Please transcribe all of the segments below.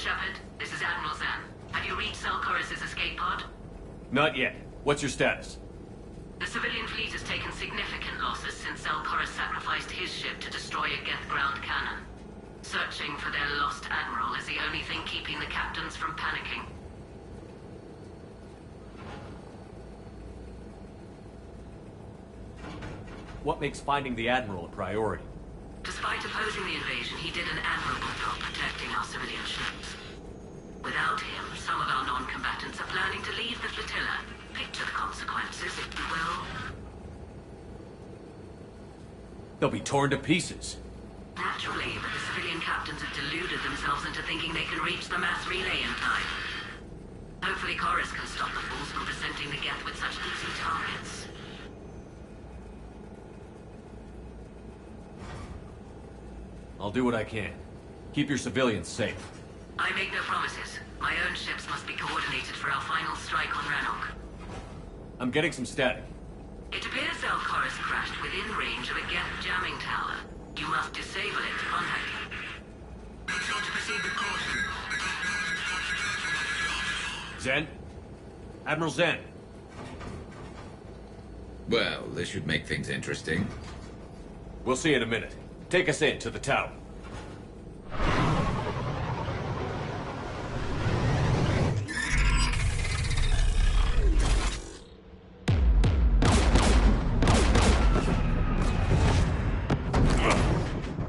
Shepard, this is Admiral Zan. Have you reached Zelkorus' escape pod? Not yet. What's your status? The civilian fleet has taken significant losses since Zelkorus sacrificed his ship to destroy a Geth ground cannon. Searching for their lost admiral is the only thing keeping the captains from panicking. What makes finding the Admiral a priority? Despite opposing the invasion, he did an admirable job protecting our civilian ships. Without him, some of our non-combatants are planning to leave the flotilla. Picture the consequences, if you will. They'll be torn to pieces. Naturally, but the civilian captains have deluded themselves into thinking they can reach the mass relay in time. Hopefully Chorus can stop the fools from presenting the Geth with such easy targets. I'll do what I can. Keep your civilians safe. I make no promises. My own ships must be coordinated for our final strike on Rannoch. I'm getting some static. It appears Zelkorus crashed within range of a Geth jamming tower. You must disable it to contact him. Make sure to proceed with caution. Zen? Admiral Zen? Well, this should make things interesting. We'll see in a minute. Take us in to the tower.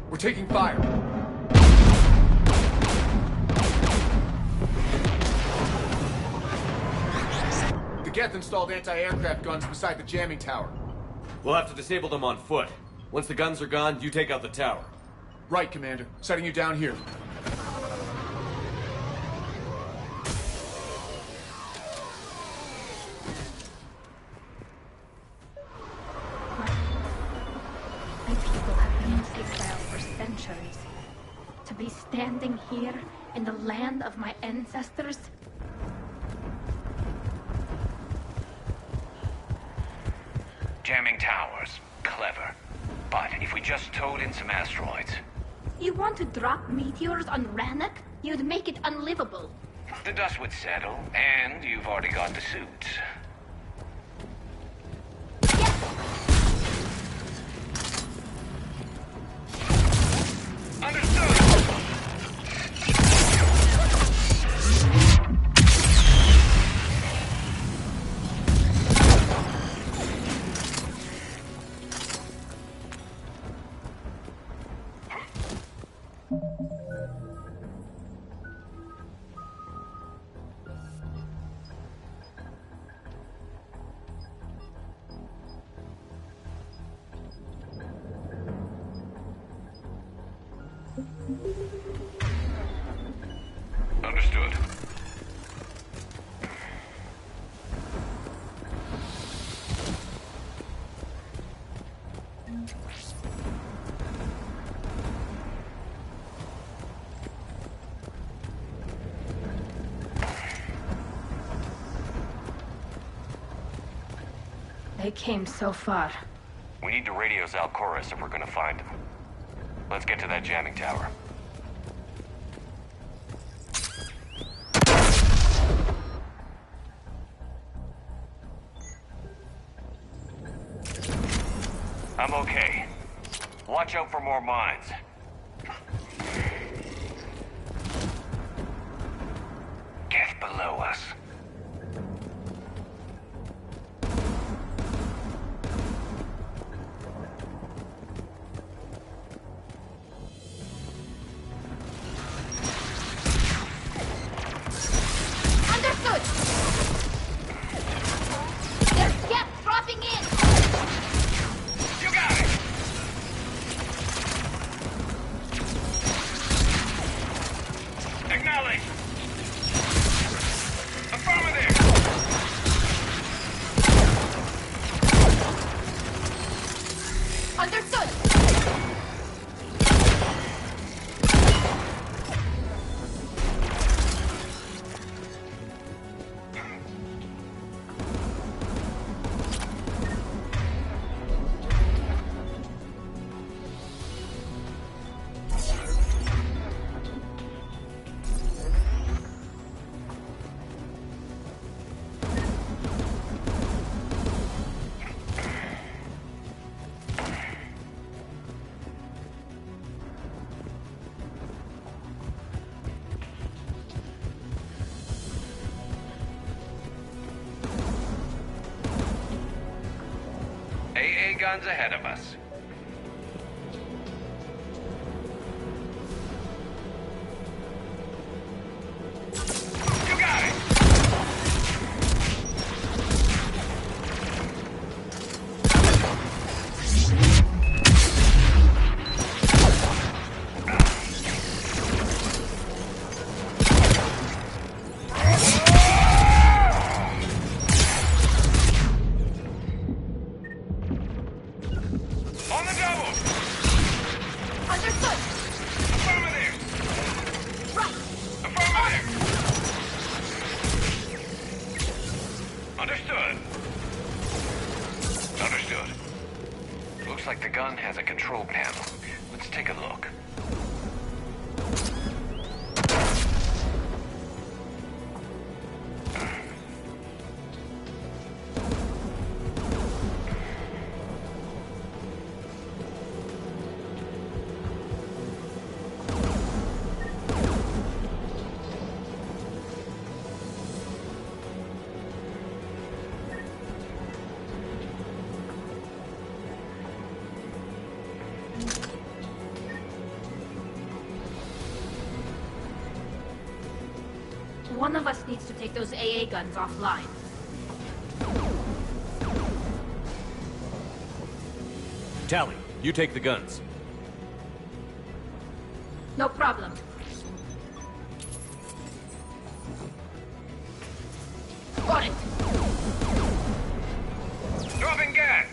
We're taking fire. The Geth installed anti-aircraft guns beside the jamming tower. We'll have to disable them on foot. Once the guns are gone, you take out the tower. Right, Commander. Setting you down here. My people have been exiled for centuries. To be standing here in the land of my ancestors. Jamming towers. Clever. But if we just towed in some asteroids... You want to drop meteors on Rannoch? You'd make it unlivable. The dust would settle, and you've already got the suits. Understood! Understood. They came so far. We need to radio Zelkorus if we're gonna find him. Let's get to that jamming tower. I'm okay. Watch out for more mines. Geth below us. Understood! There's Geth dropping in! You got it! Acknowledge! Affirmative! Understood! AA guns ahead of us. You got it! On the double! Understood. Affirmative! Right. Affirmative! Understood. Understood. Looks like the gun has a control panel. Let's take a look. One of us needs to take those AA guns offline. Tally, you take the guns. No problem. Got it. Dropping gas!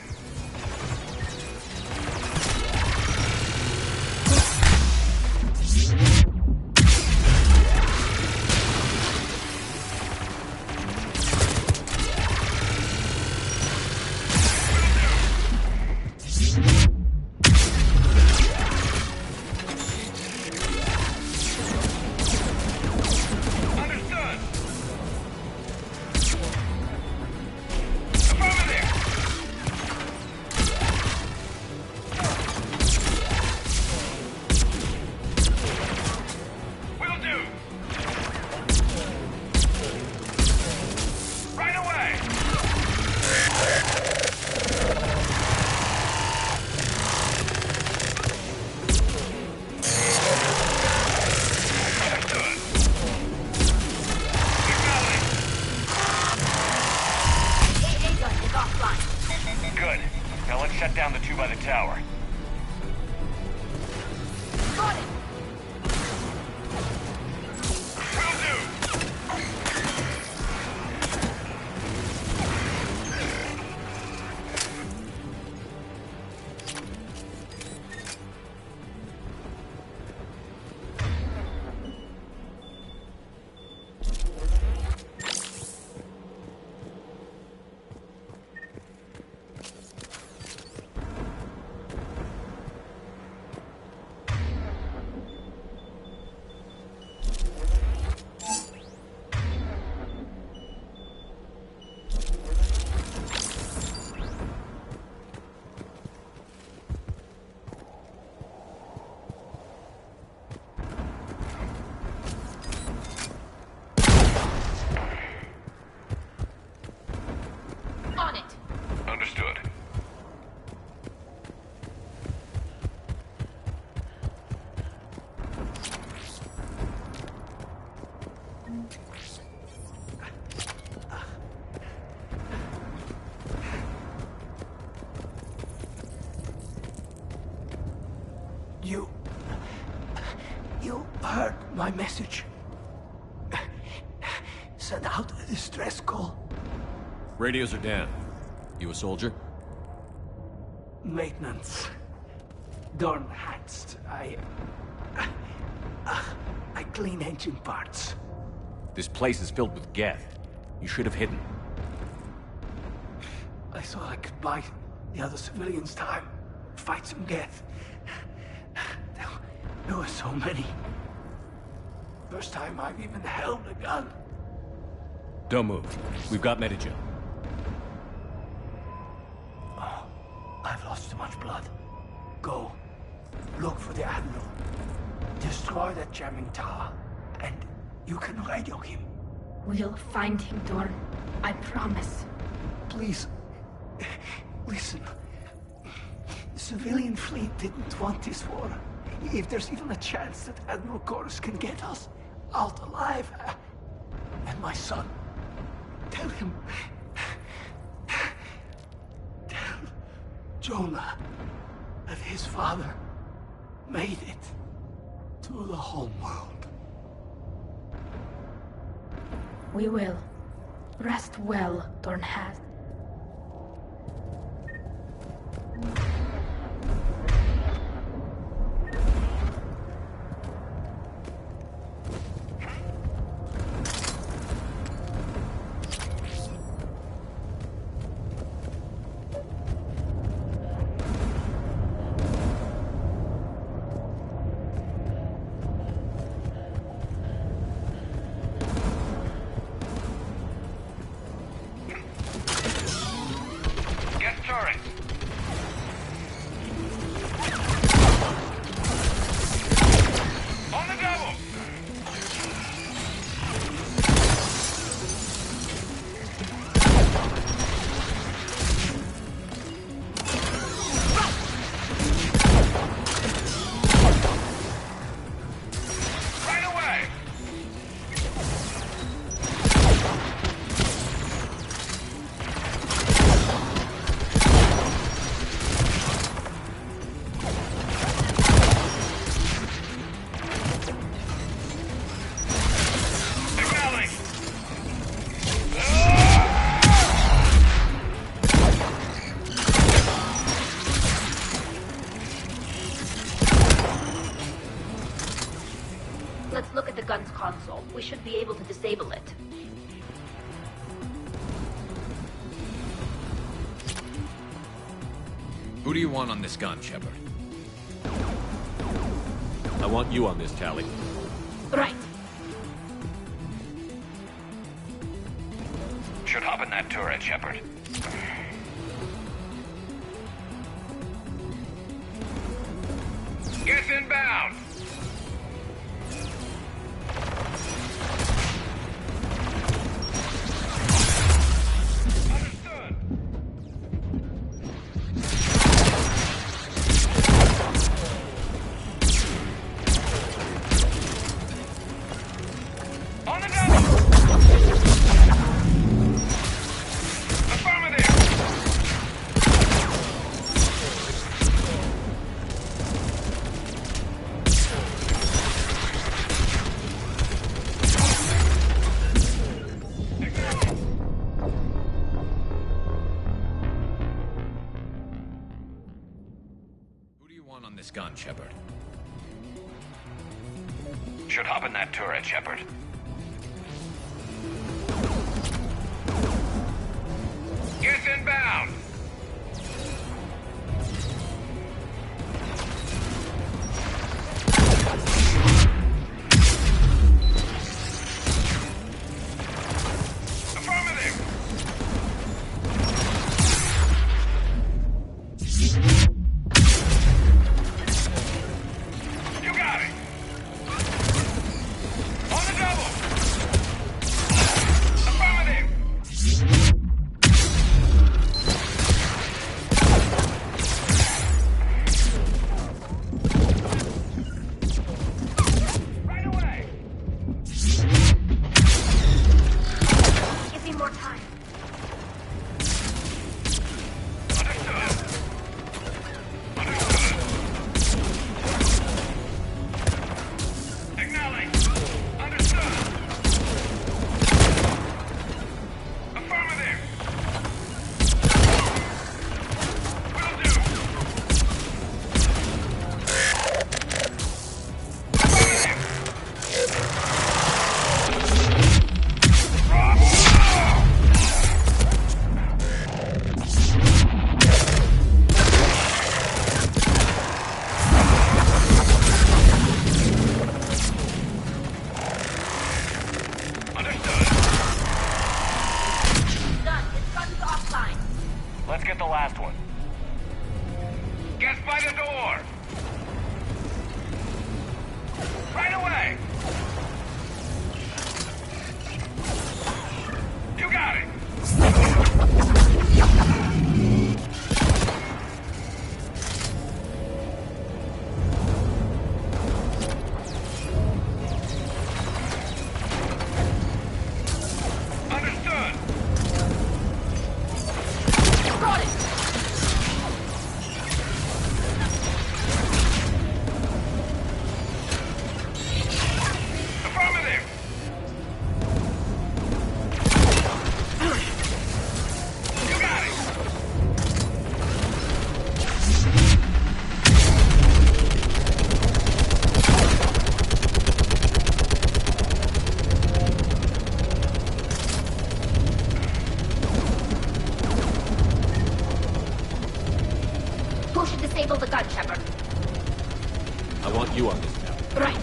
Understood! Affirmative! Will do! Right away! Understood! Acknowledged! AA gun is offline. Good. Now let's shut down the two by the tower. Got it. Will do! On it. Understood. You heard my message. Send out a distress call. Radios are down. You a soldier? Maintenance. Dornhatst. I clean engine parts. This place is filled with Geth. You should have hidden. I thought I could buy the other civilians time. Fight some Geth. There were so many. First time I've even held a gun. Don't move. We've got Medigen. Oh, I've lost too much blood. Go. Look for the Admiral. Destroy that jamming tower. And you can radio him. We'll find him, Dorn. I promise. Please. Listen. civilian fleet didn't want this war, if there's even a chance that Admiral Chorus can get us out alive, and my son, tell him, tell Jonah that his father made it to the home world. We will. Rest well, Dornhad. Let's look at the gun's console. We should be able to disable it. Who do you want on this gun, Shepard? I want you on this, Tally. Right. Should hop in that turret, Shepard. Get inbound! Understood! On the double! Affirmative! Who do you want on this gun, Shepard? Should hop in that turret, Shepard. Get inbound! Affirmative! You got it! On the double! Affirmative! Right away! Give me more time. Understood! Understood! Acknowledge! Understood! Affirmative! Will do! Affirmative! Understood! Done. This gun's offline. Let's get the last one. Get by the door! Right away! You got it! Who should disable the gun, Shepard? I want you on this now. Right.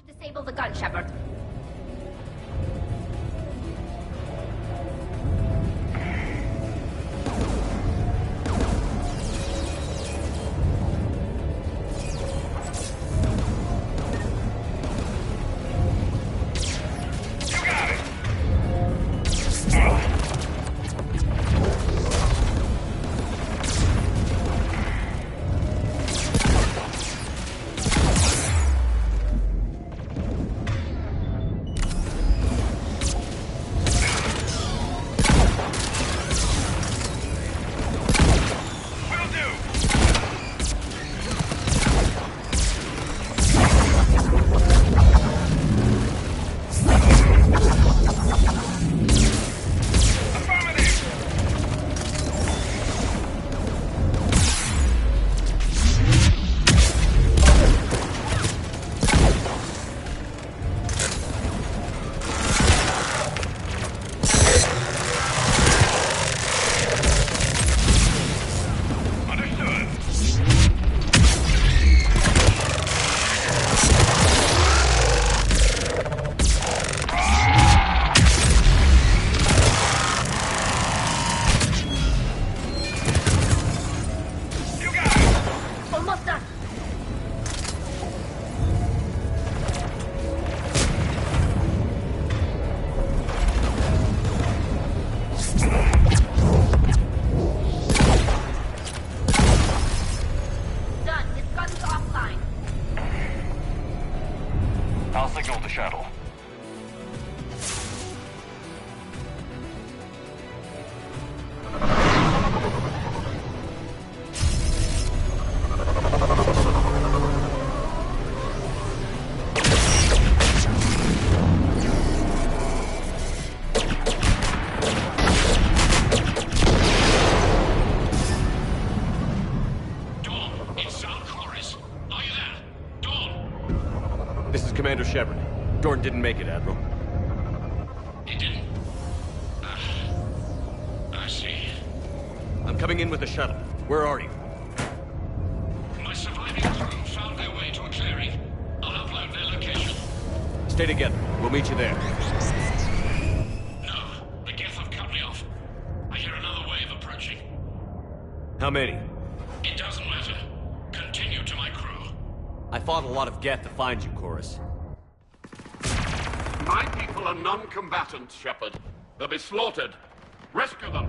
Disable the gun, Shepard. I'll signal the shuttle. This is Commander Shepard. Dorn didn't make it, Admiral. He didn't? I see. I'm coming in with the shuttle. Where are you? My surviving crew found their way to a clearing. I'll upload their location. Stay together. We'll meet you there. No, the Geth have cut me off. I hear another wave approaching. How many? It doesn't matter. Continue to my crew. I fought a lot of Geth to find you, Chorus. My people are non-combatants, Shepard. They'll be slaughtered. Rescue them!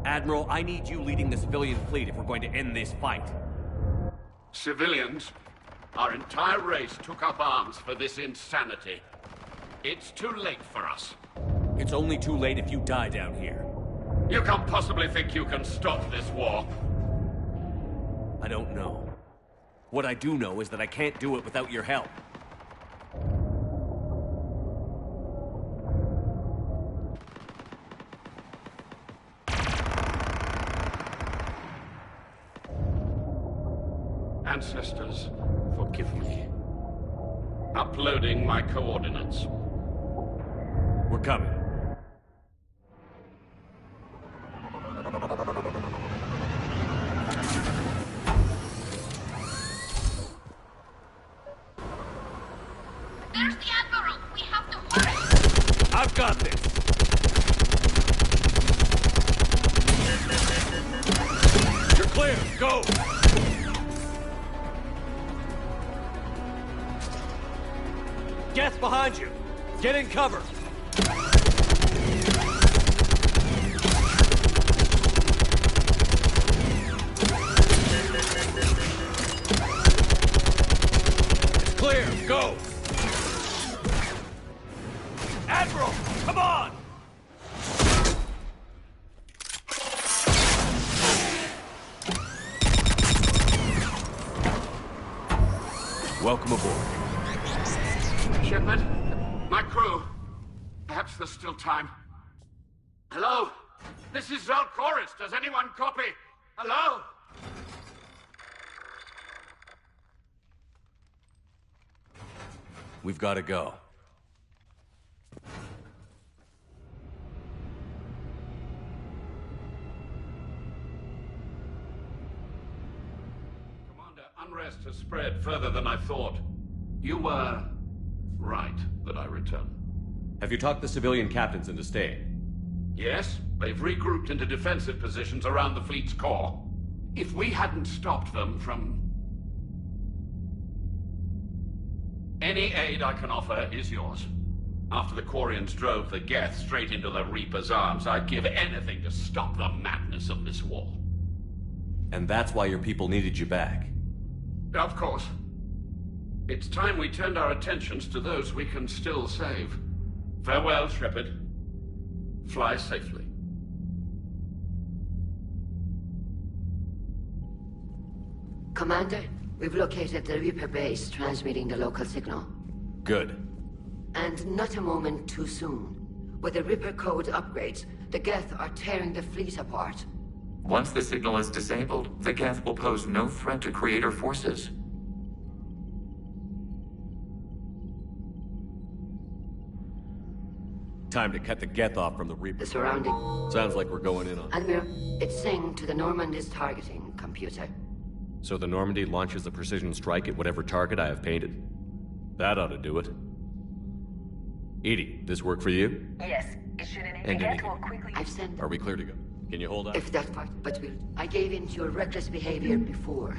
Admiral, I need you leading the civilian fleet if we're going to end this fight. Civilians? Our entire race took up arms for this insanity. It's too late for us. It's only too late if you die down here. You can't possibly think you can stop this war. I don't know. What I do know is that I can't do it without your help. Ancestors, forgive me. Uploading my coordinates. We're coming. There's the Admiral! We have to hurry! I've got this! clear! Go! Geth behind you! Get in cover! It's clear! Go! Admiral! Come on! Welcome aboard. Shepard, my crew. Perhaps there's still time. Hello? This is Zalcoris. Does anyone copy? Hello? We've got to go. Commander, unrest has spread further than I thought. You were right that I return. Have you talked the civilian captains into staying? Yes, they've regrouped into defensive positions around the fleet's core. If we hadn't stopped them from... Any aid I can offer is yours. After the Quarians drove the Geth straight into the Reaper's arms, I'd give anything to stop the madness of this war. And that's why your people needed you back. Of course. It's time we turned our attentions to those we can still save. Farewell, Shepard. Fly safely. Commander, we've located the Reaper base transmitting the local signal. Good. And not a moment too soon. With the Reaper code upgrades, the Geth are tearing the fleet apart. Once the signal is disabled, the Geth will pose no threat to Creator forces. Time to cut the Geth off from the Reaper. The surrounding... Sounds like we're going in on... Admiral, it's saying to the Normandy's targeting computer. So the Normandy launches a precision strike at whatever target I have painted? That ought to do it. Edie, this work for you? Yes, it should enable And Geth more quickly. I've sent... Are we clear to go? Can you hold up? If that part, but I gave in to your reckless behavior before.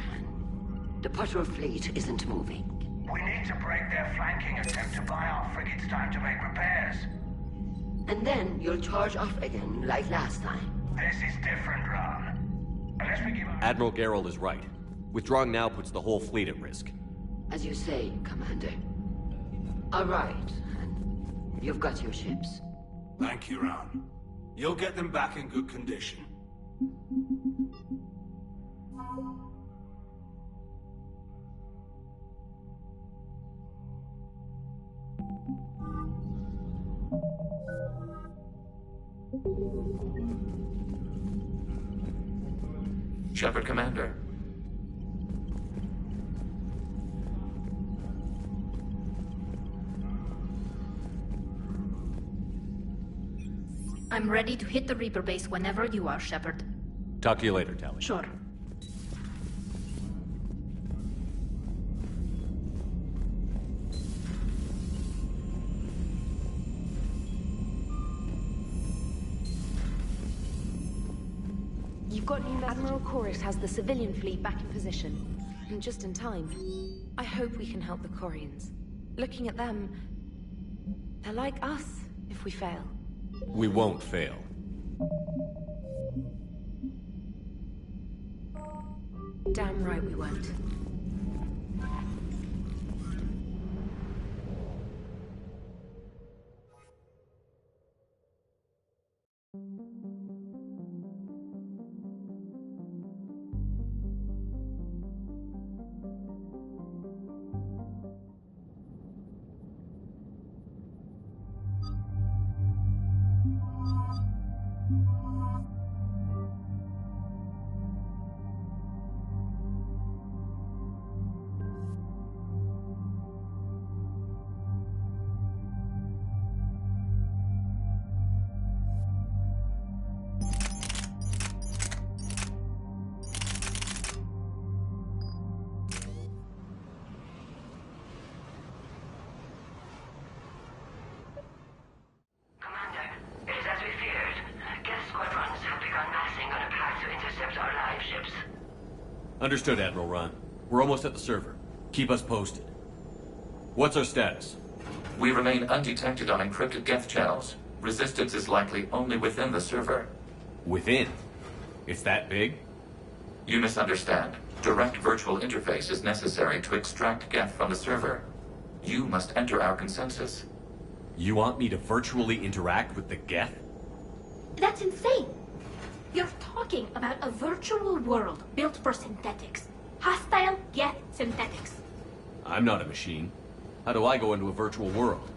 The patrol fleet isn't moving. We need to break their flanking attempt to buy our frigates time to make repairs. And then you'll charge off again, like last time. This is different, Ron. Unless we give our... Admiral Gerald is right. Withdrawing now puts the whole fleet at risk. As you say, Commander. All right. You've got your ships. Thank you, Ron. You'll get them back in good condition. Shepard, Commander. I'm ready to hit the Reaper base whenever you are, Shepard. Talk to you later, Tally. Sure. You've got new messages. Admiral Chorus has the civilian fleet back in position. And just in time. I hope we can help the Quarians. Looking at them, they're like us if we fail. We won't fail. Damn right we won't. Understood, Admiral Ron. We're almost at the server. Keep us posted. What's our status? We remain undetected on encrypted Geth channels. Resistance is likely only within the server. Within? It's that big? You misunderstand. Direct virtual interface is necessary to extract Geth from the server. You must enter our consensus. You want me to virtually interact with the Geth? That's insane! You're talking about a virtual world built for synthetics. Hostile Geth synthetics. I'm not a machine. How do I go into a virtual world?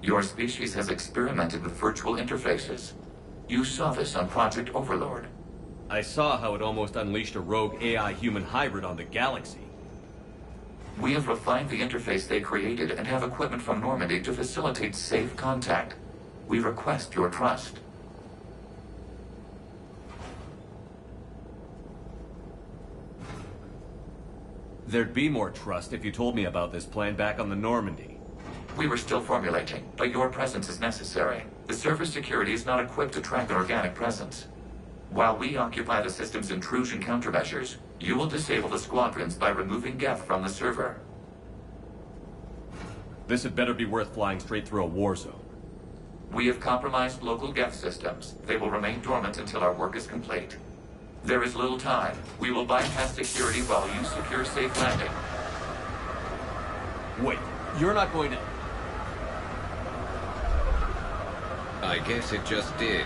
Your species has experimented with virtual interfaces. You saw this on Project Overlord. I saw how it almost unleashed a rogue AI-human hybrid on the galaxy. We have refined the interface they created and have equipment from Normandy to facilitate safe contact. We request your trust. There'd be more trust if you told me about this plan back on the Normandy. We were still formulating, but your presence is necessary. The server security is not equipped to track an organic presence. While we occupy the system's intrusion countermeasures, you will disable the squadrons by removing Geth from the server. This had better be worth flying straight through a war zone. We have compromised local Geth systems. They will remain dormant until our work is complete. There is little time. We will bypass security while you secure safe landing. Wait, you're not going to... I guess it just did.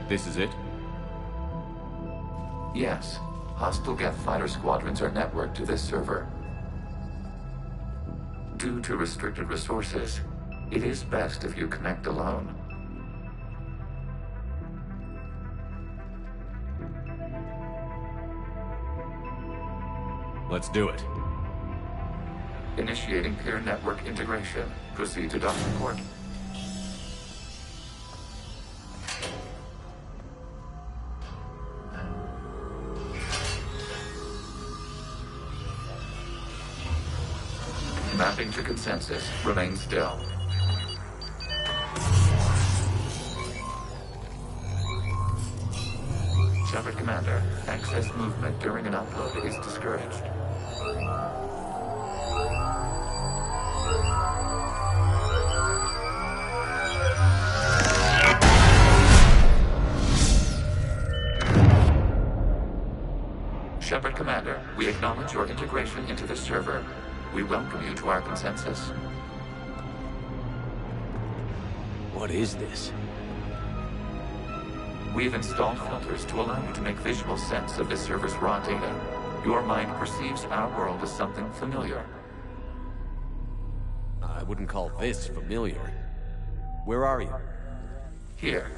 This is it? Yes. Hostile Geth fighter squadrons are networked to this server. Due to restricted resources, it is best if you connect alone. Let's do it. Initiating peer network integration. Proceed to docking port. Mapping to consensus. Remain still. Shepard Commander, access movement during an upload is discouraged. Shepard Commander, we acknowledge your integration into the server. We welcome you to our consensus. What is this? We've installed filters to allow you to make visual sense of this server's raw data. Your mind perceives our world as something familiar. I wouldn't call this familiar. Where are you? Here.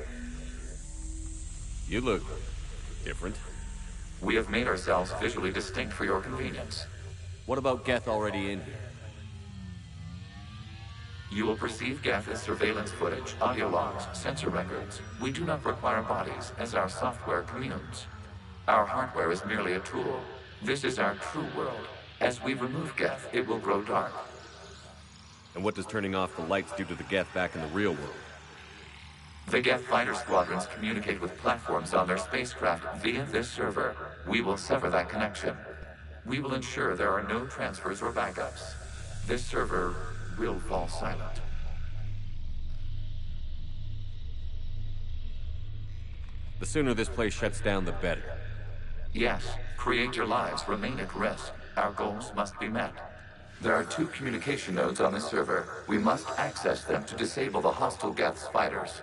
You look different. We have made ourselves visually distinct for your convenience. What about Geth already in here? You will perceive Geth as surveillance footage, audio logs, sensor records. We do not require bodies, as our software communes. Our hardware is merely a tool. This is our true world. As we remove Geth, it will grow dark. And what does turning off the lights do to the Geth back in the real world? The Geth fighter squadrons communicate with platforms on their spacecraft via this server. We will sever that connection. We will ensure there are no transfers or backups. This server will fall silent. The sooner this place shuts down, the better. Yes, creator lives remain at risk. Our goals must be met. There are 2 communication nodes on this server. We must access them to disable the hostile Geth's fighters.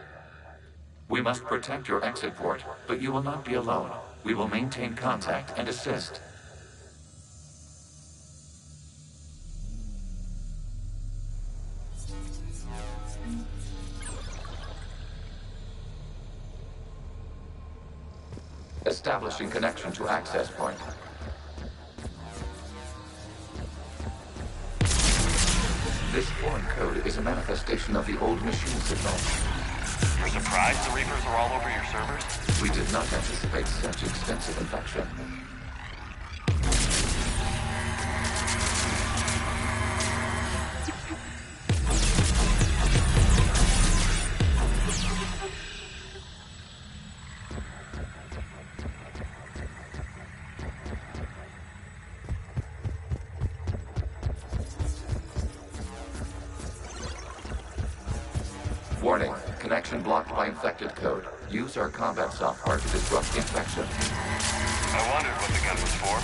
We must protect your exit port, but you will not be alone. We will maintain contact and assist. Establishing connection to access point. This foreign code is a manifestation of the old machine signal. You're surprised the Reapers are all over your servers? We did not anticipate such extensive infection. Warning, connection blocked by infected code. Use our combat software to disrupt infection. I wondered what the gun was for.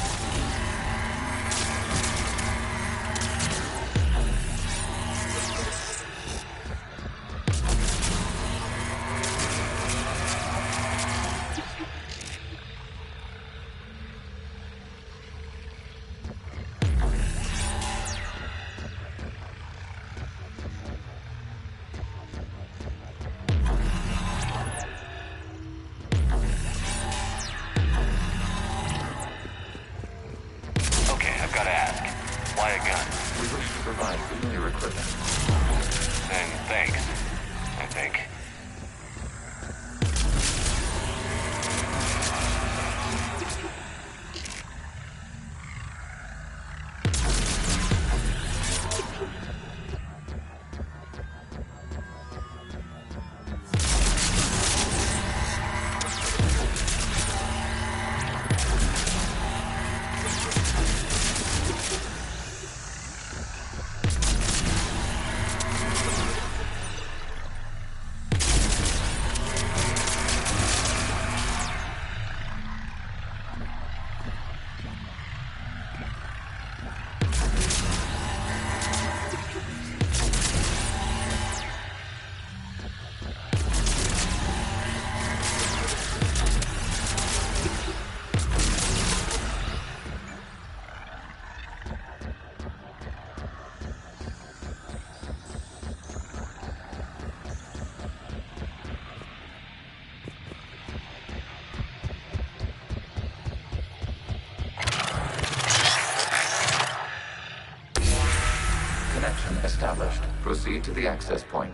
Established. Proceed to the access point.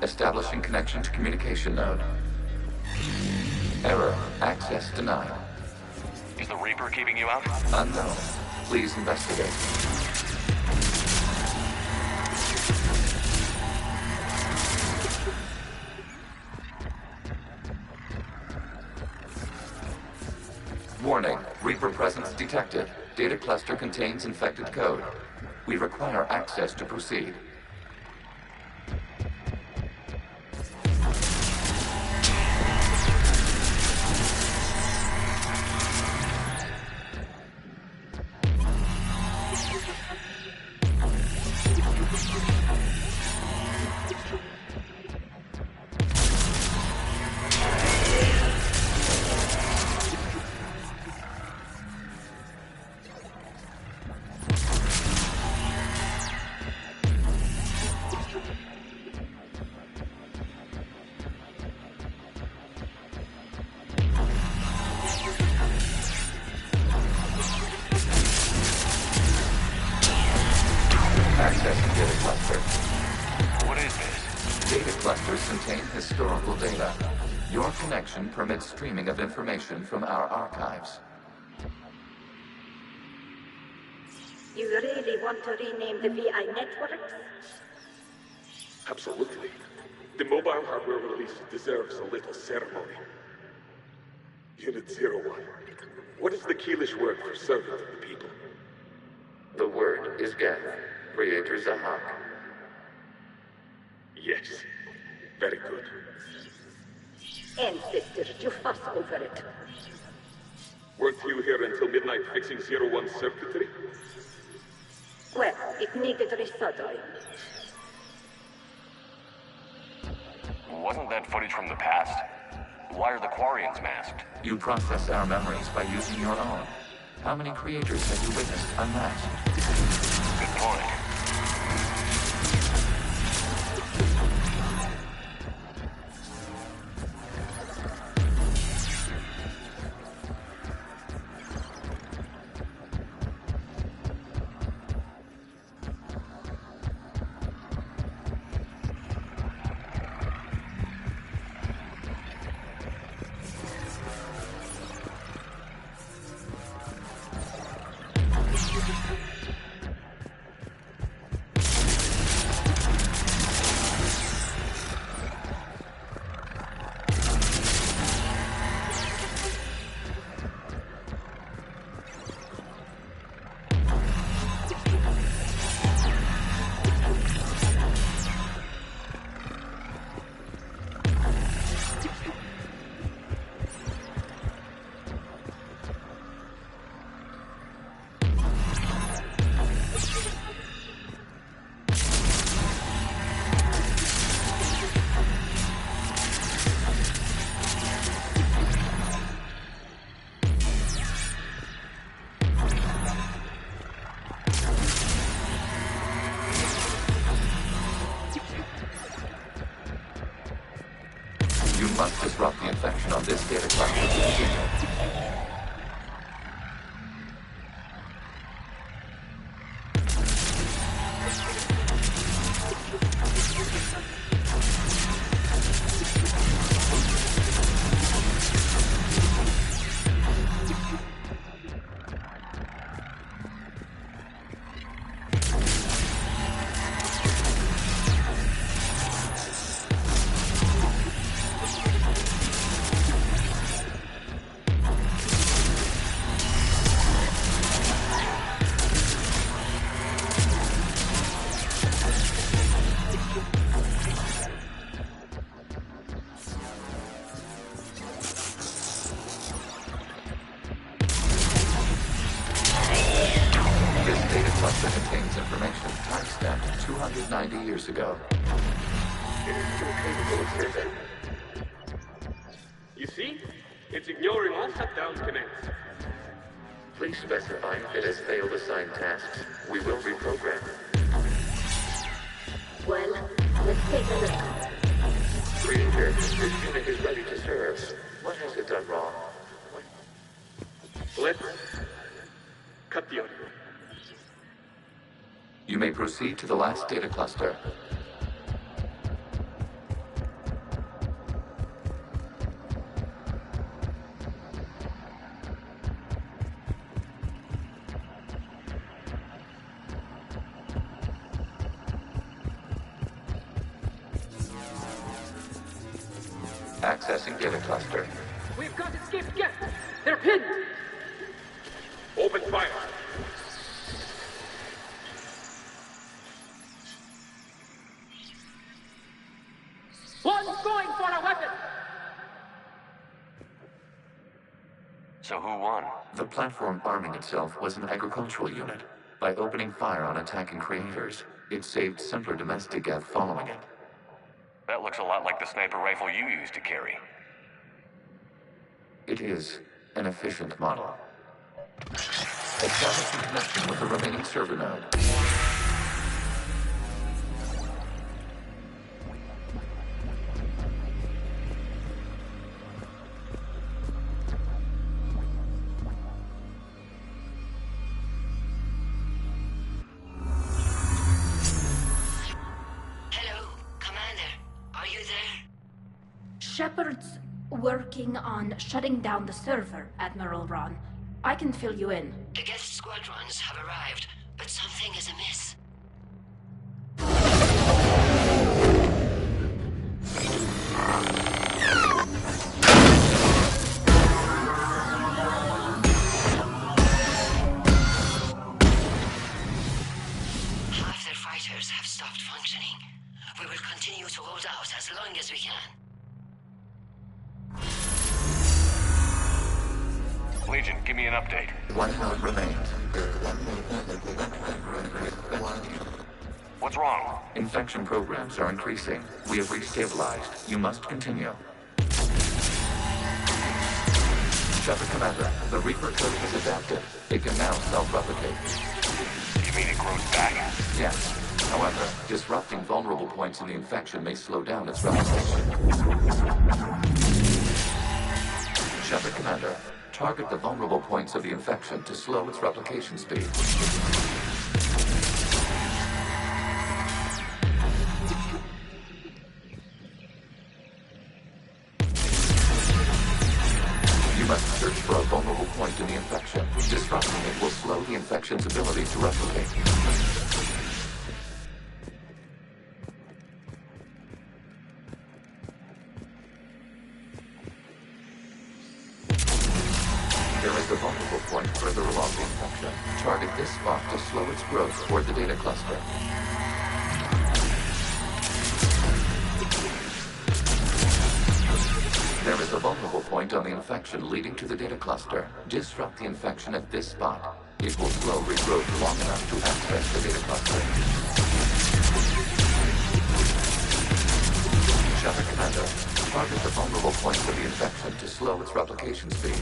Establishing connection to communication node. Error. Access denied. Is the Reaper keeping you out? Unknown. Please investigate. Warning. Reaper presence detected. Data cluster contains infected code. We require access to proceed. Permits streaming of information from our archives. You really want to rename the VI networks? Absolutely. The mobile hardware release deserves a little ceremony. Unit 01. What is the Keelish word for servant of the people? The word is Geth, Creator Zahak. Yes. Very good. Ancestors, you fuss over it. Weren't you here until midnight fixing 01's circuitry? Well, it needed resoldering. Wasn't that footage from the past? Why are the Quarians masked? You process our memories by using your own. How many creators have you witnessed unmasked? Good point. Must disrupt the infection on this data cluster. Timestamped 290 years ago. It is too capable of survey. You see? It's ignoring all shutdown commands. Please specify if it has failed assigned tasks. We will reprogram. Well, let's take a look. Creator, this unit is ready to serve. What has it done wrong? Let's cut the audio. You may proceed to the last data cluster. Accessing data cluster. We've got escaped guests. They're pinned. Open fire. One's going for a weapon. So who won? The platform arming itself was an agricultural unit. By opening fire on attacking creators, it saved simpler domestic Geth following it. That looks a lot like the sniper rifle you used to carry. It is an efficient model. Establishing connection with the remaining server node. Shepard's working on shutting down the server, Admiral Ron. I can fill you in. The Geth squadrons have arrived, but reactors have stopped functioning. We will continue to hold out as long as we can. Legion, give me an update. One node remains. What's wrong? Infection programs are increasing. We have restabilized. You must continue. Shepard Commander, the Reaper code has adapted. It can now self-replicate. You mean it grows back? Yes. However, disrupting vulnerable points in the infection may slow down its replication. Shepard Commander, target the vulnerable points of the infection to slow its replication speed. You must search for a vulnerable point in the infection. Disrupting it will slow the infection's ability to replicate. There is a vulnerable point further along the infection. Target this spot to slow its growth toward the data cluster. There is a vulnerable point on the infection leading to the data cluster. Disrupt the infection at this spot. It will slow regrowth long enough to access the data cluster. Shepard Commander, target the vulnerable points of the infection to slow its replication speed.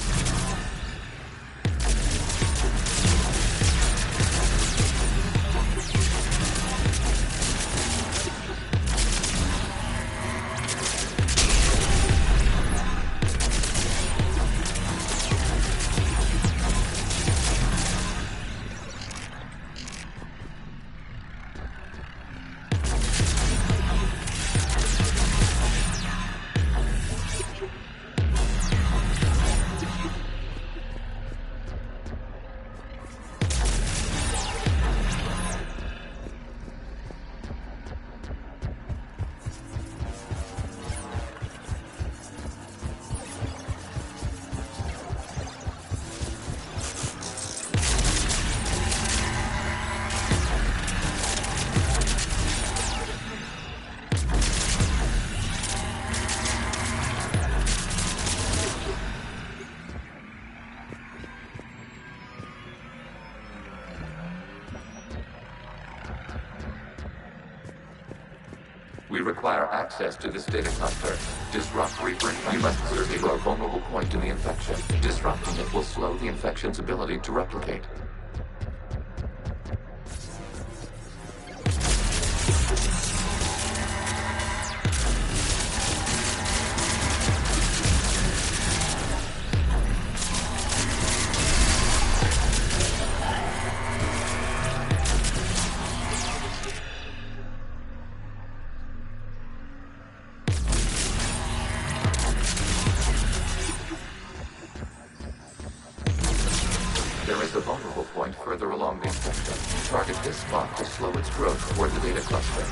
We require access to this data cluster. Disrupt Reaper. You must search for a vulnerable point in the infection. Disrupting it will slow the infection's ability to replicate. There is a vulnerable point further along the infection. Target this spot to slow its growth toward the data cluster.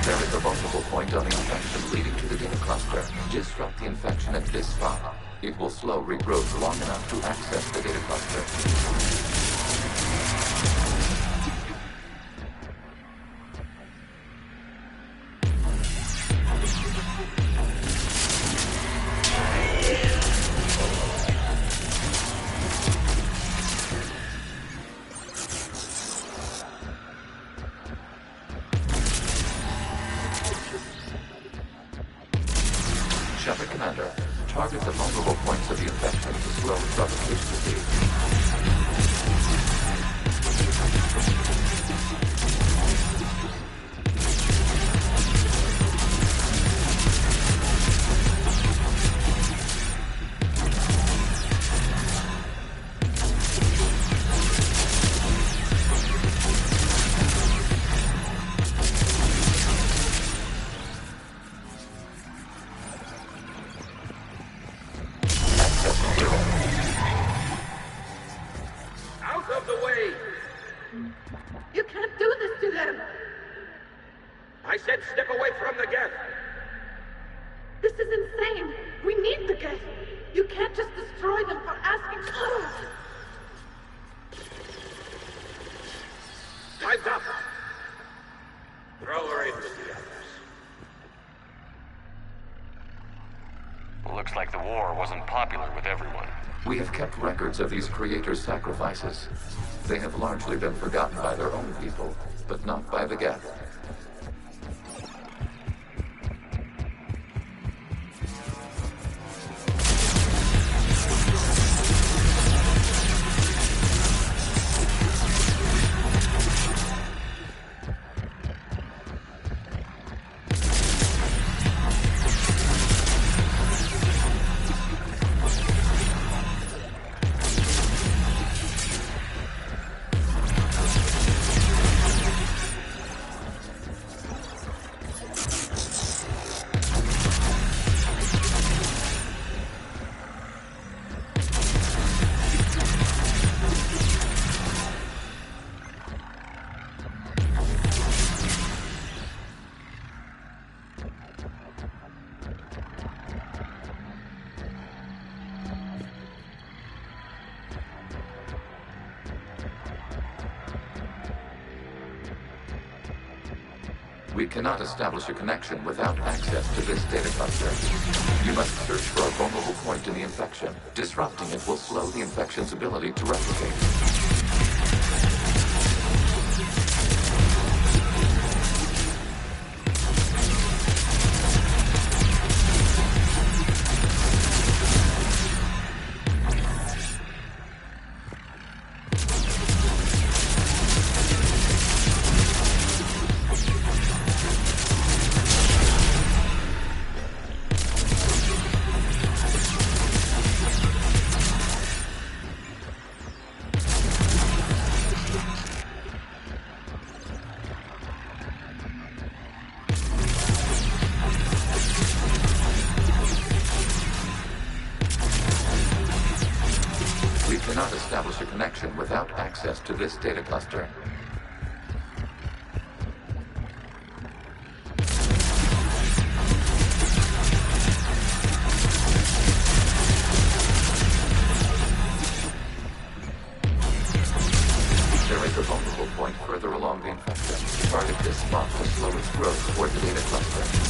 There is a vulnerable point on the infection leading to the data cluster. Disrupt the infection at this spot. It will slow regrowth long enough to access the data cluster. Shepard Commander, target the vulnerable points of the infection to slow its replication speed. You can't do this to them! I said step away from the Geth! This is insane! We need the Geth! You can't just destroy them for asking... Time's up! Throw her in with the others. Looks like the war wasn't popular with everyone. We have kept records of these creators' sacrifices. They have largely been forgotten by their own people, but not by the Geth. We cannot establish a connection without access to this data cluster. You must search for a vulnerable point in the infection. Disrupting it will slow the infection's ability to replicate. Cannot establish a connection without access to this data cluster. There is a vulnerable point further along the infection. Target this spot to slow its growth toward the data cluster.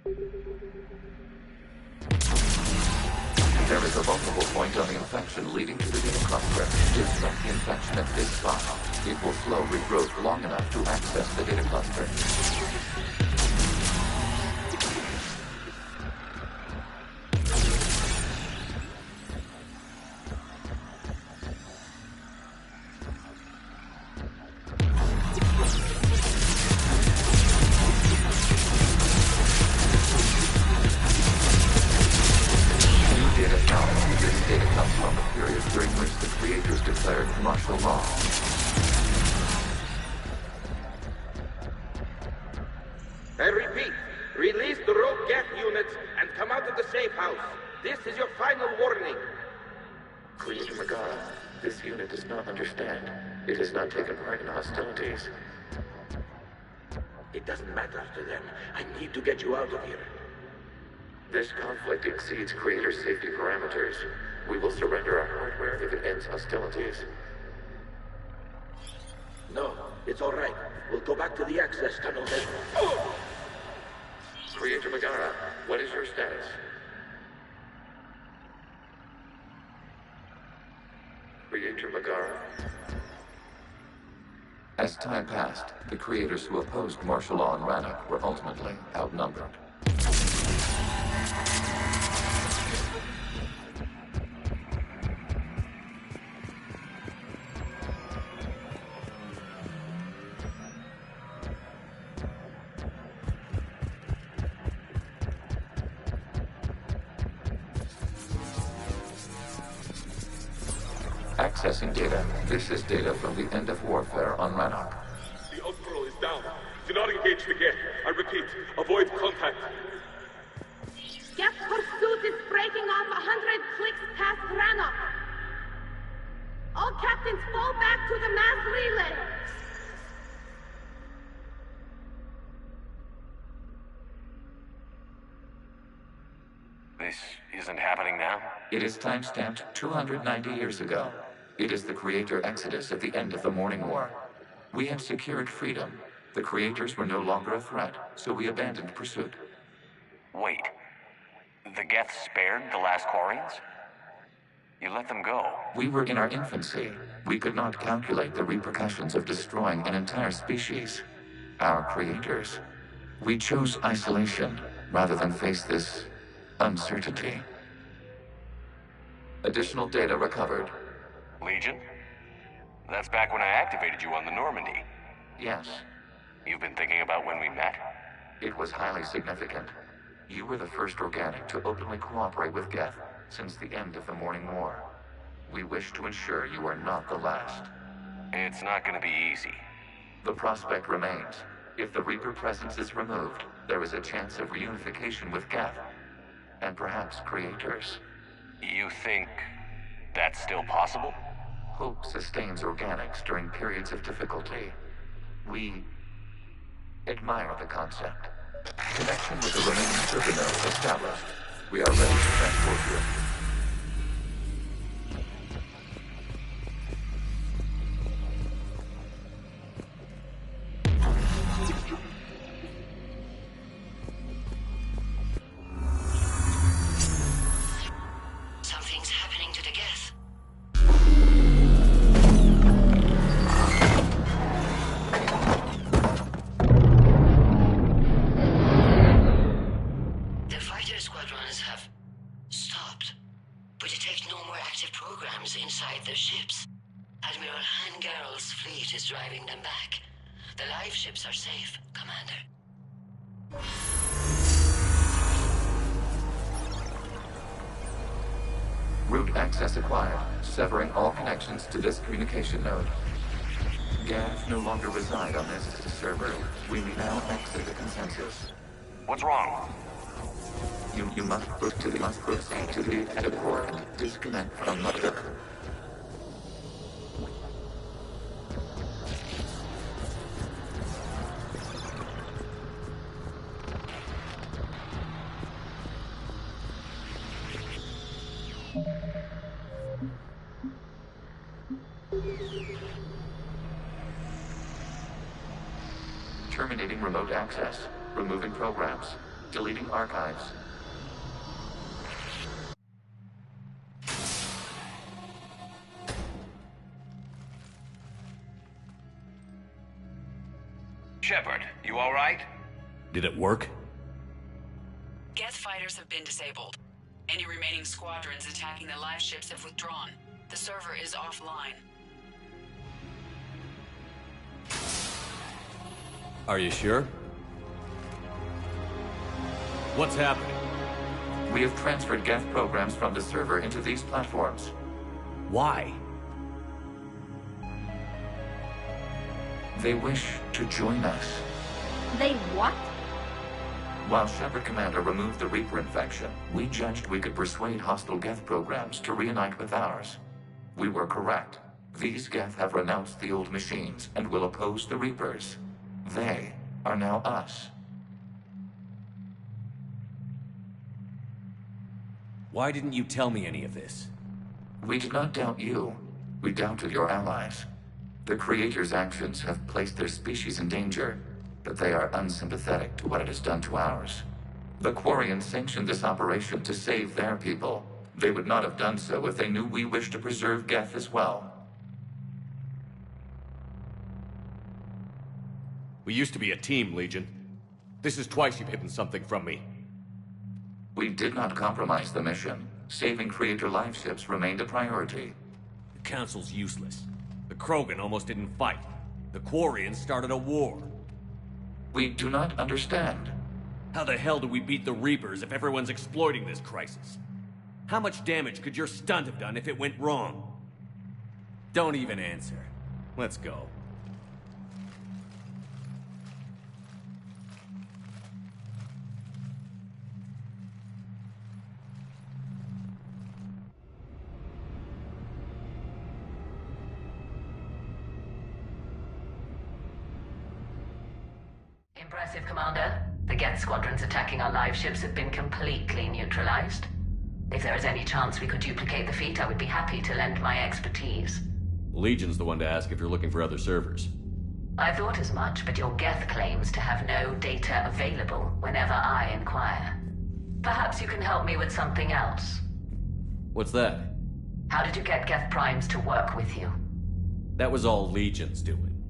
There is a vulnerable point on the infection leading to the data cluster. Disrupt the infection at this spot. It will slow regrowth long enough to access the data cluster. I repeat, release the rogue Geth units and come out of the safe house. This is your final warning. Creator Magara, this unit does not understand. It has not taken part in hostilities. It doesn't matter to them. I need to get you out of here. This conflict exceeds Creator's safety parameters. We will surrender our hardware if it ends hostilities. No, it's all right. We'll go back to the access tunnel then. Oh! Creator Magara, what is your status? Creator Magara. As time passed, the creators who opposed martial law in Rannoch were ultimately outnumbered. Accessing data. This is data from the end of warfare on Rannoch. The Umbral is down. Do not engage the Geth. I repeat, avoid contact. Geth pursuit is breaking off 100 clicks past Rannoch. All captains fall back to the mass relay. This isn't happening now? It is time-stamped 290 years ago. It is the Creator Exodus at the end of the Morning War. We had secured freedom. The Creators were no longer a threat, so we abandoned pursuit. Wait. The Geth spared the last Quarians? You let them go. We were in our infancy. We could not calculate the repercussions of destroying an entire species. Our Creators. We chose isolation rather than face this uncertainty. Additional data recovered. Legion? That's back when I activated you on the Normandy. Yes. You've been thinking about when we met? It was highly significant. You were the first organic to openly cooperate with Geth since the end of the Morning War. We wish to ensure you are not the last. It's not going to be easy. The prospect remains. If the Reaper presence is removed, there is a chance of reunification with Geth. And perhaps Creators. You think that's still possible? Hope sustains organics during periods of difficulty. We admire the concept. Connection with the remaining server nodes established. We are ready to transport you. Something's happening to the Geth. The fighter squadrons have stopped. We detect no more active programs inside their ships. Admiral Hangarl's fleet is driving them back. The live ships are safe, Commander. Route access acquired, severing all connections to this communication node. Geth no longer reside on this server. We may now exit the consensus. What's wrong? You must proceed to the edit port and disconnect from mother. Terminating remote access. Removing programs. Deleting archives. Shepard, you all right? Did it work? Geth fighters have been disabled. Any remaining squadrons attacking the live ships have withdrawn. The server is offline. Are you sure? What's happening? We have transferred Geth programs from the server into these platforms. Why? They wish to join us. They what? While Shepard Commander removed the Reaper infection, we judged we could persuade hostile Geth programs to reunite with ours. We were correct. These Geth have renounced the old machines and will oppose the Reapers. They are now us. Why didn't you tell me any of this? We did not doubt you. We doubted your allies. The Creator's actions have placed their species in danger, but they are unsympathetic to what it has done to ours. The Quarians sanctioned this operation to save their people. They would not have done so if they knew we wished to preserve Geth as well. We used to be a team, Legion. This is twice you've hidden something from me. We did not compromise the mission. Saving Creator life ships remained a priority. The Council's useless. The Krogan almost didn't fight. The Quarians started a war. We do not understand. How the hell do we beat the Reapers if everyone's exploiting this crisis? How much damage could your stunt have done if it went wrong? Don't even answer. Let's go. Impressive, Commander. The Geth squadrons attacking our live ships have been completely neutralized. If there is any chance we could duplicate the feat, I would be happy to lend my expertise. Legion's the one to ask if you're looking for other servers. I thought as much, but your Geth claims to have no data available whenever I inquire. Perhaps you can help me with something else. What's that? How did you get Geth primes to work with you? That was all Legion's doing.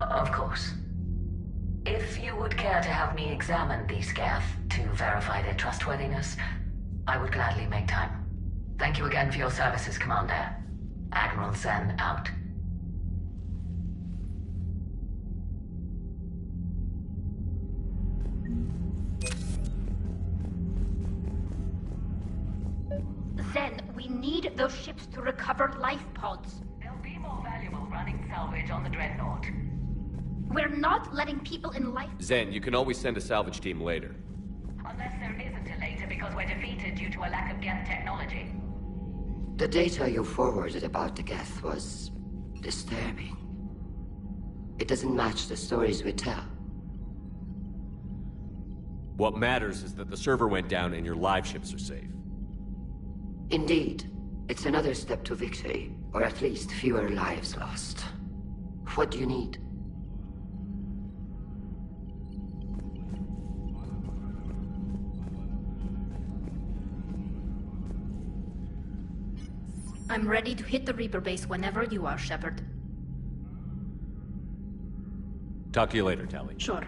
Of course. If you would care to have me examine these Geth to verify their trustworthiness, I would gladly make time. Thank you again for your services, Commander. Admiral Zen out. Zen, we need those ships to recover life pods. They'll be more valuable running salvage on the Dreadnought. We're not letting people in life... Zen, you can always send a salvage team later. Unless there isn't a later because we're defeated due to a lack of Geth technology. The data you forwarded about the Geth was disturbing. It doesn't match the stories we tell. What matters is that the server went down and your live ships are safe. Indeed. It's another step to victory, or at least fewer lives lost. What do you need? I'm ready to hit the Reaper base whenever you are, Shepard. Talk to you later, Tally. Sure.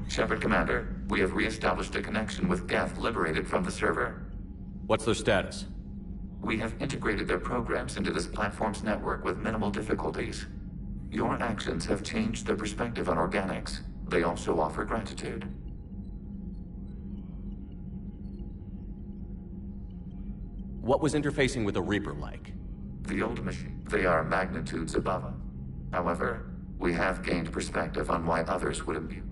Shepard Commander, we have re-established a connection with Geth liberated from the server. What's their status? We have integrated their programs into this platform's network with minimal difficulties. Your actions have changed their perspective on organics. They also offer gratitude. What was interfacing with a Reaper like? The old machine. They are magnitudes above them. However, we have gained perspective on why others would imbue.